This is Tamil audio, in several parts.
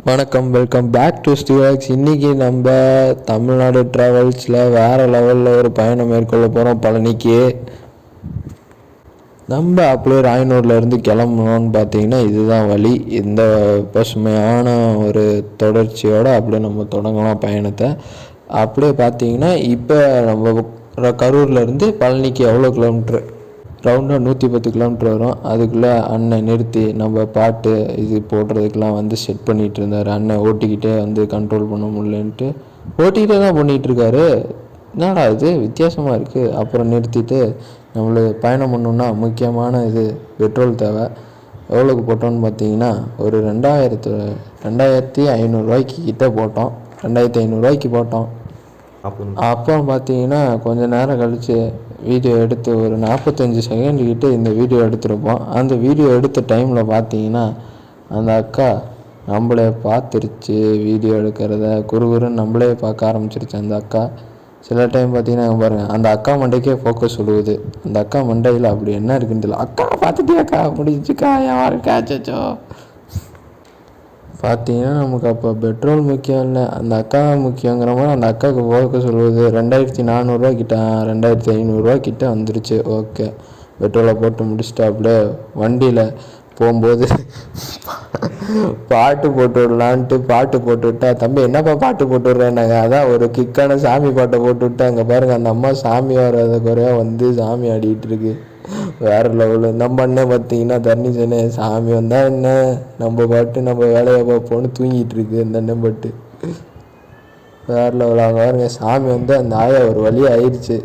வணக்கம், வெல்கம் பேக் டு ஸ்டீவாக்ஸ். இன்றைக்கி நம்ம தமிழ்நாடு ட்ராவல்ஸில் வேறு லெவலில் ஒரு பயணம் மேற்கொள்ள போகிறோம். பழனிக்கு நம்ம அப்படியே ராயனூர்லேருந்து கிளம்பணும்னு பார்த்தீங்கன்னா இதுதான் வழி. இந்த பசுமையான ஒரு தொடர்ச்சியோடு அப்படியே நம்ம தொடங்கலாம் பயணத்தை. அப்படியே பார்த்தீங்கன்னா இப்போ நம்ம கரூர்லேருந்து பழனிக்கு எவ்வளோ கிலோமீட்ரு, ரவுண்டாக 110 கிலோமீட்டர் வரும். அதுக்குள்ளே அண்ணன் நிறுத்தி நம்ம பாட்டு இது போடுறதுக்கெலாம் வந்து செட் பண்ணிகிட்டு இருந்தார். அண்ணன் ஓட்டிக்கிட்டே வந்து கண்ட்ரோல் பண்ண முடியலன்ட்டு ஓட்டிக்கிட்டே தான் பண்ணிகிட்ருக்காரு. என்னடா இது வித்தியாசமாக இருக்குது. அப்புறம் நிறுத்திட்டு நம்மளுக்கு பயணம் பண்ணணுன்னா முக்கியமான இது பெட்ரோல் தேவை. எவ்வளோக்கு போட்டோன்னு பார்த்தீங்கன்னா ஒரு 2500 கிட்டே போட்டோம். 2500 போட்டோம். அப்புறம் பார்த்தீங்கன்னா கொஞ்சம் நேரம் கழித்து வீடியோ எடுத்து ஒரு 45 செகண்ட் கிட்டே இந்த வீடியோ எடுத்திருப்போம். அந்த வீடியோ எடுத்த டைமில் பார்த்தீங்கன்னா அந்த அக்கா நம்மளே பார்த்துருச்சு. வீடியோ எடுக்கிறத குறுகுறுன்னு நம்மளே பார்க்க ஆரம்பிச்சிருச்சு அந்த அக்கா. சில டைம் பார்த்தீங்கன்னா பாருங்கள், அந்த அக்கா மண்டைக்கே ஃபோக்கஸ் விடுவது. அந்த அக்கா மண்டையில் அப்படி என்ன இருக்குன்னு தெரியல. அக்கா பார்த்துட்டியாக்கா முடிஞ்சுக்கா என் வாழ்க்காச்சோ. பார்த்தீங்கன்னா நமக்கு அப்போ பெட்ரோல் முக்கியம் இல்லை, அந்த அக்கா முக்கியங்கிற மாதிரி அந்த அக்காவுக்கு ஃபோக்கஸ் சொல்லுவது. 2400 கிட்ட 2500 கிட்ட வந்துருச்சு. ஓகே, பெட்ரோலை போட்டு முடிச்சுட்டு அப்படியே வண்டியில் போகும்போது பாட்டு போட்டு விடலான்ட்டு பாட்டு போட்டு விட்டா, தம்பி என்னப்பா பாட்டு போட்டு விட்றேன்னாங்க. அதான் ஒரு கிக்கான சாமி பாட்டை போட்டு விட்டு அங்கே பாருங்கள் அந்த அம்மா சாமி வர்றத குறையாக வந்து சாமி ஆடிக்கிட்டு இருக்கு. வேறு லெவலில் நம்ம அண்ணன் பார்த்தீங்கன்னா தர்ணிசனே சாமி வந்தால் என்ன, நம்ம பாட்டு நம்ம வேலையை பார்ப்போன்னு தூங்கிட்டு இருக்கு இந்த அண்ணன் பாட்டு. வேறு லெவலில் அவங்க பாருங்க, சாமி வந்து அந்த ஆயா ஒரு வழி ஆயிடுச்சு.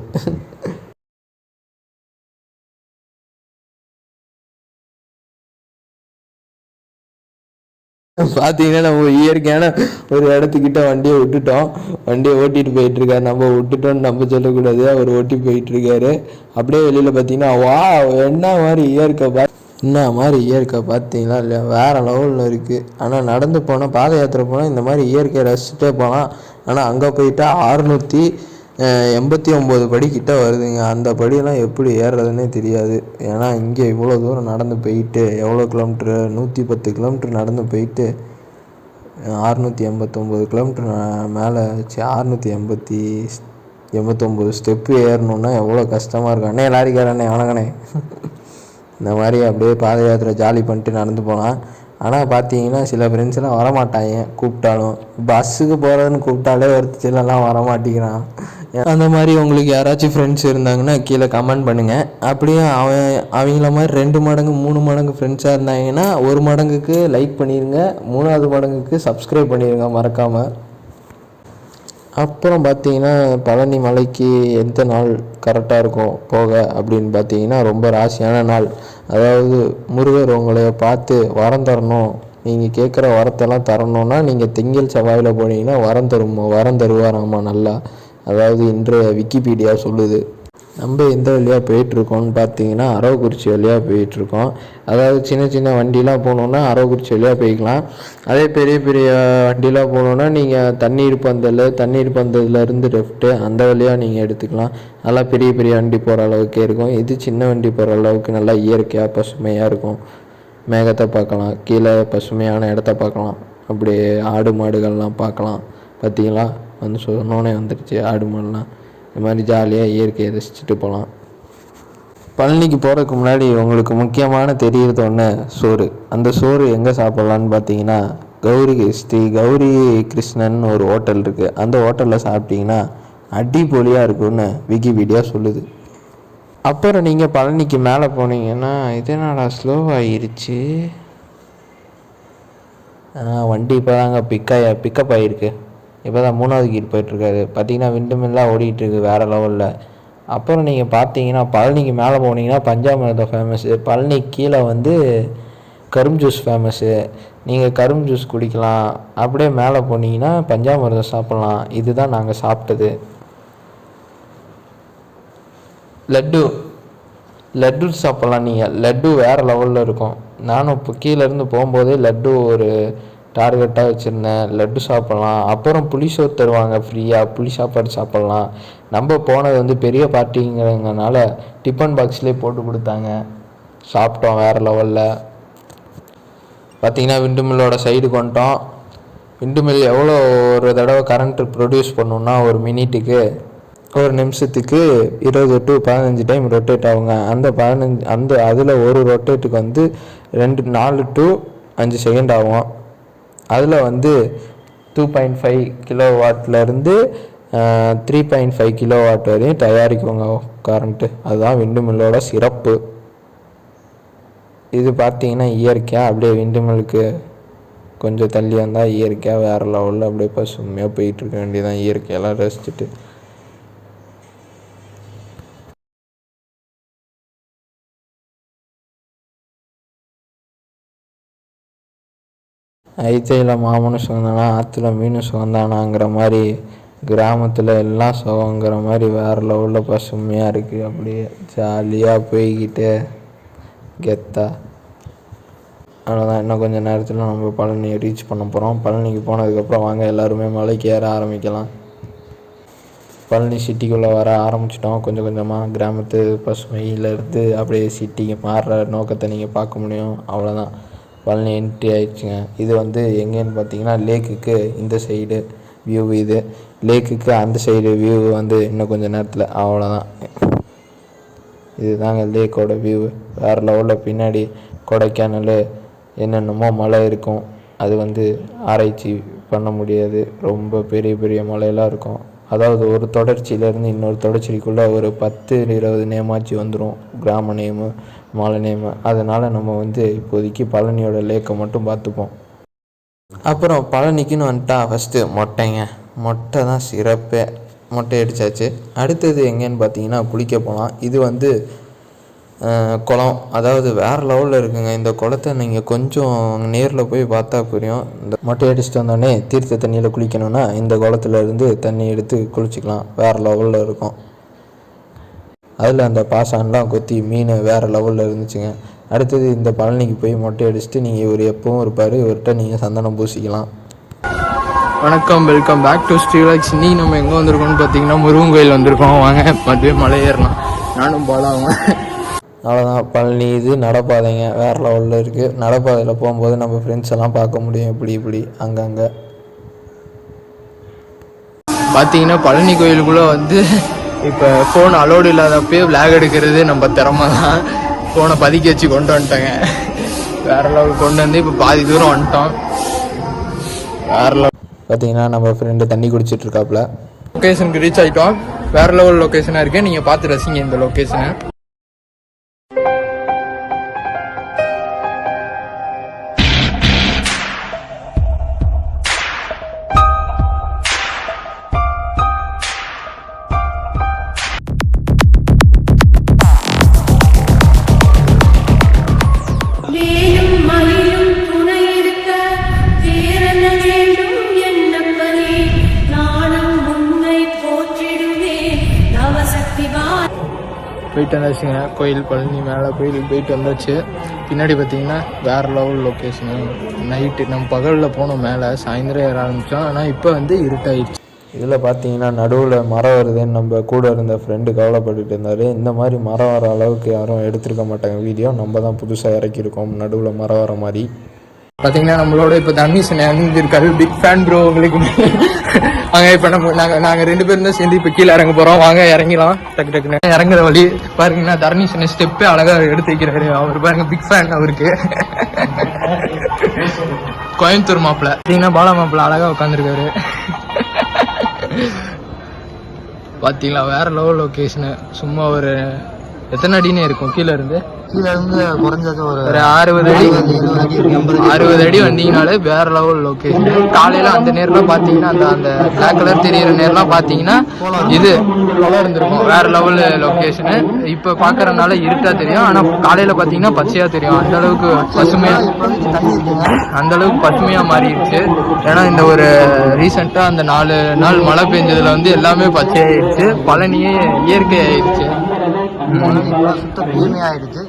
பார்த்தீங்கன்னா நம்ம இயற்கையான ஒரு இடத்துக்கிட்ட வண்டியை விட்டுட்டோம். வண்டியை ஓட்டிகிட்டு போயிட்டுருக்காரு. நம்ம விட்டுட்டோன்னு நம்ம சொல்லக்கூடாது, அவர் ஓட்டி போயிட்டுருக்காரு. அப்படியே வெளியில் பார்த்தீங்கன்னா வா என்ன மாதிரி இயற்கை பார்த்தீங்களா இல்லையா, வேறு லெவலில் இருக்குது. ஆனால் நடந்து போனால் பாத யாத்திரை போனால் இந்த மாதிரி இயற்கையை ரசிச்சுட்டே போகலாம். ஆனால் அங்கே போயிட்டா 689 படி கிட்ட வருதுங்க. அந்த படியெல்லாம் எப்படி ஏறுறதுன்னே தெரியாது. ஏன்னா இங்கே இவ்வளோ தூரம் நடந்து போயிட்டு எவ்வளோ கிலோமீட்ரு, 110 கிலோமீட்ரு நடந்து போயிட்டு 689 கிலோமீட்ரு மேலே 689 ஸ்டெப்பு ஏறணுன்னா எவ்வளோ கஷ்டமாக இருக்கும். அண்ணே லாரிக்காரண்ணே வணங்கண்ணே. இந்த மாதிரி அப்படியே பாத யாத்திரை ஜாலி பண்ணிட்டு நடந்து போகலாம். ஆனால் பார்த்தீங்கன்னா சில ஃப்ரெண்ட்ஸ்லாம் வரமாட்டாங்க, கூப்பிட்டாலும். பஸ்ஸுக்கு போகிறதுன்னு கூப்பிட்டாலே ஒரு சிலலாம் வரமாட்டேங்கிறான். அந்த மாதிரி உங்களுக்கு யாராச்சும் ஃப்ரெண்ட்ஸ் இருந்தாங்கன்னா கீழே கமெண்ட் பண்ணுங்கள். அப்படியே அவங்கள மாதிரி 2 மடங்கு 3 மடங்கு ஃப்ரெண்ட்ஸாக இருந்தாங்கன்னா 1 மடங்குக்கு லைக் பண்ணிடுங்க, 3வது மடங்குக்கு சப்ஸ்கிரைப் பண்ணிடுங்க மறக்காமல். அப்புறம் பார்த்தீங்கன்னா பழனி மலைக்கு எந்த நாள் கரெக்டாக இருக்கும் போக அப்படின்னு பார்த்தீங்கன்னா ரொம்ப ராசியான நாள். அதாவது முருகர் உங்களை பார்த்து வரம் தரணும், நீங்கள் கேட்குற வரத்தெல்லாம் தரணுன்னா நீங்கள் திங்கள் செவ்வாயில் போனீங்கன்னா வரம் தருவாராம்மா நல்லா. அதாவது இன்றைய விக்கிபீடியா சொல்லுது. நம்ம எந்த வழியாக போயிட்டுருக்கோம்னு பார்த்தீங்கன்னா அரவக்குறிச்சி வழியாக போயிட்டுருக்கோம். அதாவது சின்ன சின்ன வண்டிலாம் போகணுன்னா அரவக்குறிச்சி வழியாக போய்க்கலாம். அதே பெரிய பெரிய வண்டிலாம் போகணுன்னா நீங்கள் தண்ணீர் பந்ததுலேருந்து லெஃப்ட்டு அந்த வழியாக நீங்கள் எடுத்துக்கலாம். நல்லா பெரிய பெரிய வண்டி போகிற அளவுக்கே இருக்கும். இது சின்ன வண்டி போகிற அளவுக்கு நல்லா இயற்கையாக பசுமையாக இருக்கும். மேகத்தை பார்க்கலாம், கீழே பசுமையான இடத்த பார்க்கலாம், அப்படியே ஆடு மாடுகள்லாம் பார்க்கலாம். பார்த்தீங்களா, வந்து சொன்னோன்னே வந்துடுச்சு ஆடு மாடுலாம். இந்த மாதிரி ஜாலியாக இயற்கையை ரசிச்சுட்டு போகலாம். பழனிக்கு போகிறதுக்கு முன்னாடி உங்களுக்கு முக்கியமான தெரிகிறது ஒன்று சோறு. அந்த சோறு எங்கே சாப்பிட்லான்னு பார்த்தீங்கன்னா ஸ்ரீ கௌரி கிருஷ்ணன் ஒரு ஹோட்டல் இருக்குது. அந்த ஹோட்டலில் சாப்பிட்டிங்கன்னா அடிப்பொலியாக இருக்குன்னு விக்கிபீடியா சொல்லுது. அப்புறம் நீங்கள் பழனிக்கு மேலே போனீங்கன்னா இதனால ஸ்லோவாகிருச்சு. வண்டி இப்போ தாங்க பிக்கப் ஆகிருக்கு. இப்போ தான் 3வது கீர் போயிட்டுருக்காரு. பார்த்தீங்கன்னா விண்டுமில்லாம் ஓடிட்டுருக்கு வேறு லெவலில். அப்புறம் நீங்கள் பார்த்தீங்கன்னா பழனிக்கு மேலே போனீங்கன்னா பஞ்சாமிர்தம் ஃபேமஸ்ஸு. பழனி கீழே வந்து கரும்பு ஜூஸ் ஃபேமஸ்ஸு. நீங்கள் கரும்பு ஜூஸ் குடிக்கலாம். அப்படியே மேலே போனீங்கன்னா பஞ்சாமிர்தம் சாப்பிட்லாம். இதுதான் நாங்கள் சாப்பிட்டது. லட்டு சாப்பிட்லாம். நீங்கள் லட்டு வேறு லெவலில் இருக்கும். நானும் இப்போ கீழேருந்து போகும்போதே லட்டு ஒரு டார்கெட்டாக வச்சுருந்தேன். லட்டு சாப்பிட்லாம். அப்புறம் புளிசோறு தருவாங்க ஃப்ரீயாக, புளி சாப்பாடு சாப்பிட்லாம். நம்ம போனது வந்து பெரிய பார்ட்டிங்கிறதுனால டிஃபன் பாக்ஸ்லேயே போட்டு கொடுத்தாங்க, சாப்பிட்டோம் வேறு லெவலில். பார்த்திங்கன்னா விண்டுமில்லோட சைடுக்கு வந்துட்டோம். விண்டு மில் எவ்வளோ ஒரு தடவை கரண்ட்டு ப்ரொடியூஸ் பண்ணணுன்னா ஒரு மினிட்டுக்கு ஒரு நிமிஷத்துக்கு 20 to 15 டைம் ரொட்டேட் ஆகுங்க. அதில் ஒரு ரொட்டேட்டுக்கு வந்து 4 to 5 செகண்ட் ஆகும். அதில் வந்து 2.5 கிலோவாட்லேருந்து 3.5 கிலோவாட் வரையும் தயாரிக்குங்க கரண்ட்டு. அதுதான் விண்டு மில்லோட சிறப்பு. இது பார்த்தீங்கன்னா இயற்கையாக அப்படியே விண்டு மில்லுக்கு கொஞ்சம் தள்ளி வந்தால் இயற்கையாக வேறு லெவலில் அப்படியே பசுமையாக போயிட்டுருக்க வேண்டியதான், இயற்கையெல்லாம் ரசிச்சுட்டு. ஐத்தையில் மாமனும் சுகந்தானா ஆற்றுல மீனும் சுகந்தானாங்கிற மாதிரி கிராமத்தில் எல்லாம் சுகங்கிற மாதிரி வேறு லெவலில் பசுமையாக இருக்குது. அப்படியே ஜாலியாக போய்கிட்டு கெத்தா. அவ்வளோதான், இன்னும் கொஞ்சம் நேரத்தில் நம்ம பழனியை ரீச் பண்ண போகிறோம். பழனிக்கு போனதுக்கப்புறம் வாங்க எல்லாருமே மலைக்கு ஏற ஆரம்பிக்கலாம். பழனி சிட்டிக்குள்ளே வர ஆரம்பிச்சிட்டோம். கொஞ்சம் கொஞ்சமாக கிராமத்து பசுமையிலேருந்து அப்படியே சிட்டிக்கு மாறுற நோக்கத்தை நீங்கள் பார்க்க முடியும். அவ்வளோதான், பழனி என்ட்ரி ஆயிடுச்சுங்க. இது வந்து எங்கேன்னு பார்த்தீங்கன்னா லேக்குக்கு இந்த சைடு வியூ, இது லேக்குக்கு அந்த சைடு வியூ வந்து இன்னும் கொஞ்சம் நேரத்தில். அவ்வளோதான், இதுதாங்க லேக்கோட வியூ. வேறு லெவலில் பின்னாடி கொடைக்கானல் என்னென்னமோ மலை இருக்கும். அது வந்து ஆராய்ச்சி பண்ண முடியாது, ரொம்ப பெரிய பெரிய மலையெல்லாம் இருக்கும். அதாவது ஒரு தொடர்ச்சியிலேருந்து இன்னொரு தொடர்ச்சிக்குள்ளே ஒரு 10-20 நேமாச்சு வந்துடும், கிராம நேமு மலை நேமு. அதனால் நம்ம வந்து இப்போதைக்கு பழனியோட லேக்கை மட்டும் பார்த்துப்போம். அப்புறம் பழனிக்குன்னு வந்துட்டா ஃபஸ்ட்டு மொட்டை தான் சிறப்பே. மொட்டை அடித்தாச்சு. அடுத்தது எங்கேன்னு பார்த்தீங்கன்னா குளிக்க போகலாம். இது வந்து குளம், அதாவது வேறு லெவலில் இருக்குங்க. இந்த குளத்தை நீங்கள் கொஞ்சம் நேரில் போய் பார்த்தா புரியும். இந்த மொட்டை அடிச்சுட்டு வந்தோடனே தீர்த்த தண்ணியில் குளிக்கணும்னா இந்த குளத்துலேருந்து தண்ணி எடுத்து குளிச்சிக்கலாம், வேறு லெவலில் இருக்கும். அதில் அந்த பாசான்லாம் கொத்தி மீன் வேறு லெவலில் இருந்துச்சுங்க. அடுத்தது இந்த பழனிக்கு போய் மொட்டை அடிச்சுட்டு நீங்கள் இவர் எப்பவும் இருப்பார், இவர்கிட்ட நீங்கள் சந்தனம் பூசிக்கலாம். வணக்கம், வெல்கம் பேக் டு ஸ்ரீலாக்ஸ். இன்றைக்கி நம்ம எங்கே வந்திருக்கோம்னு பார்த்தீங்கன்னா முருகன் கோயில் வந்திருக்கோம். வாங்க மறுபடியே மலை ஏறலாம், நானும் போகலாம். அவ்வளோதான், பழனி இது நடப்பாதைங்க, வேறு லெவலில் இருக்குது. நடப்பாதையில் போகும்போது நம்ம ஃப்ரெண்ட்ஸ் எல்லாம் பார்க்க முடியும். இப்படி அங்கங்கே பார்த்தீங்கன்னா பழனி கோயிலுக்குள்ளே வந்து இப்போ ஃபோன் அலோடு இல்லாதப்பயே விளாக் எடுக்கிறது நம்ம திறமை தான். ஃபோனை பதுக்கி வச்சு கொண்டு வந்துட்டோங்க. வேறு லெவல் கொண்டு வந்து இப்போ பாதி தூரம் வந்துட்டோம். வேறு லெவல் பார்த்தீங்கன்னா நம்ம ஃப்ரெண்டு தண்ணி குடிச்சிட்ருக்காப்புல. லொக்கேஷனுக்கு ரீச் ஆகிட்டோம். வேறு லெவல் லொக்கேஷனாக இருக்குது, நீங்கள் பார்த்து ரசிங்க இந்த லொக்கேஷனை. போயிட்டு வந்தாச்சுங்க கோயில், பழனி மேலே கோயிலுக்கு போயிட்டு வந்தாச்சு. பின்னாடி பார்த்தீங்கன்னா வேறு லெவல் லொக்கேஷனு. நைட்டு நம்ம பகலில் போனோம் மேலே, சாயந்தரம் ஏற ஆரம்பித்தோம். ஆனால் இப்போ வந்து இருட்டாயிடுச்சு. இதில் பார்த்தீங்கன்னா நடுவில் மரம் வருதுன்னு நம்ம கூட இருந்த ஃப்ரெண்டு கவலைப்பட்டுட்டு இருந்தார். இந்த மாதிரி மரம் வர அளவுக்கு யாரும் எடுத்துருக்க மாட்டாங்க வீடியோ, நம்ம தான் புதுசாக இறக்கியிருக்கோம் நடுவில் மரம் வர மாதிரி. பார்த்தீங்கன்னா நம்மளோட இப்போ தர்ணீசன் இறங்கியிருக்காரு. பிக் ஃபேன் ப்ரோ உங்களுக்கு. வாங்க இப்போ நாங்கள் 2 பேரும் தான் சேர்ந்து இப்போ கீழே இறங்க போகிறோம். வாங்க இறங்கிடலாம். டக்குன்னு இறங்குற வழி பாருங்கன்னா தர்ணீசன் ஸ்டெப்பே அழகாக எடுத்து வைக்கிறாரு. அவர் பாருங்க, பிக் ஃபேன் அவருக்கு. கோயம்புத்தூர் மாப்பிள்ள பார்த்தீங்கன்னா பாலா மாப்பிள்ள அழகாக உட்காந்துருக்காரு. பார்த்தீங்களா வேறு லெவல் லொக்கேஷனு. சும்மா ஒரு எத்தனை அடினே இருக்கும் கீழே இருந்து குறைஞ்சது ஒரு 60 அடி வந்தீங்கனாலே வேற லெவல் லொக்கேஷன். காலையில அந்த நேரம்லாம் பாத்தீங்கன்னா அந்த பிளாக் கலர் தெரியுற நேரம்லாம் பாத்தீங்கன்னா இது இருந்திருக்கும், வேற லெவல் லொக்கேஷனு. இப்ப பாக்குறதுனால இருட்டா தெரியும், ஆனா காலையில பாத்தீங்கன்னா பச்சையா தெரியும். அந்த அளவுக்கு பசுமையா மாறிடுச்சு. ஏன்னா இந்த ஒரு ரீசெண்டா அந்த 4 நாள் மழை பெஞ்சதுல வந்து எல்லாமே பச்சையாயிடுச்சு. பழனியே இயற்கை ஆயிடுச்சு. சுத்த தூய்மையாயிடுச்சு.